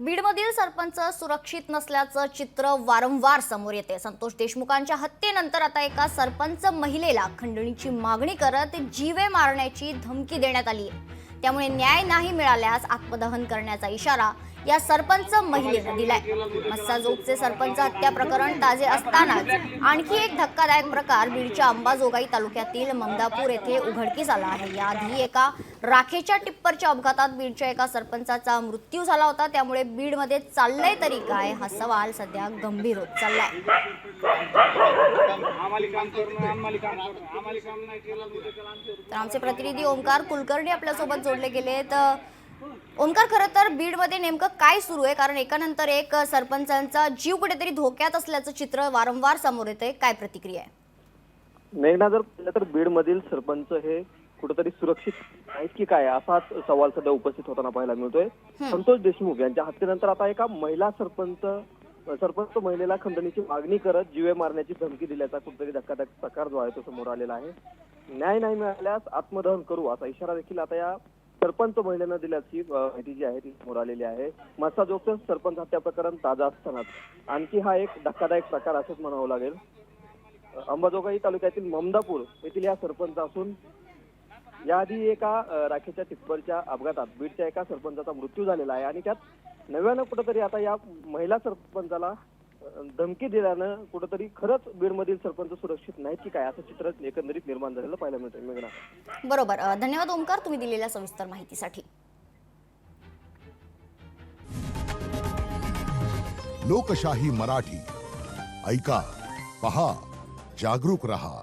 बीडमधील सरपंच सुरक्षित नसल्याचं चित्र वारंवार समोर येते। संतोष देशमुखांच्या हत्येनंतर आता एका सरपंच महिलेला खंडणीची मागणी करत जीवे मारण्याची धमकी देण्यात आली आहे। त्यामुळे न्याय नाही मिळाल्यास आत्मदहन करण्याचा इशारा या सरपंच महिलेने दिलाय। मस्साजोगचे सरपंच हत्या प्रकरण ताजे असतानाच आणखी एक धक्कादायक प्रकार बीडच्या अंबाजोगाई तालुक्यातील ममदापूर येथे उघडकीस आला आहे। याआधी एका राखेच्या टिप्परच्या अपघातात बीडच्या एका सरपंचाचा मृत्यू झाला होता। त्यामुळे बीडमध्ये चाललंय तरी काय हा सवाल सध्या गंभीर होत चाललाय। तर आमचे प्रतिनिधी ओमकार कुलकर्णी आपल्यासोबत जोडले गेलेत। ओमकार, खरं तर बीडमध्ये नेमकं काय सुरू आहे? कारण एकानंतर एक सरपंचांचा जीव कुठेतरी धोक्यात असल्याचं चित्र वारंवार समोर येतंय, काय प्रतिक्रिया आहे? मेघना, जर पाहिलं तर बीडमधील सरपंच हे कुठेतरी सुरक्षित आहेत की काय असाच सवाल सध्या उपस्थित होताना पाहायला मिळतोय। संतोष देशमुख यांच्या हत्येनंतर आता एका महिला सरपंच महिलेला खंडणीची मागणी करत जीवे मारण्याची धमकी दिल्याचा कुठेतरी धक्कादायक प्रकार जो आहे तो समोर आलेला आहे। न्याय नाही मिळाल्यास आत्मदहन करू असा इशारा देखील आता या सरपंच महिलेनं दिल्याची माहिती जी आहे ती समोर आलेली आहे। मस्साजोगचं सरपंच हत्या प्रकरण ताजा असतानाच आणखी हा एक धक्कादायक प्रकार असंच म्हणावं लागेल। अंबाजोगाई तालुक्यातील ममदापूर येथील या सरपंच असून याआधी एका राखेच्या टिप्परच्या अपघातात बीडच्या एका सरपंचाचा मृत्यू झालेला आहे आणि त्यात नव्यानं कुठेतरी आता या महिला सरपंचाला धमकी दिल्यानं कुठेतरी खरंच बीडमधील सरपंच सुरक्षित नाहीत की काय असं चित्र एकंदरीत निर्माण झालेलं पाहायला मिळतंय। मेघना, बरोबर, धन्यवाद ओमकार तुम्ही दिलेल्या सविस्तर माहितीसाठी। लोकशाही मराठी ऐका, पहा, जागरूक रहा।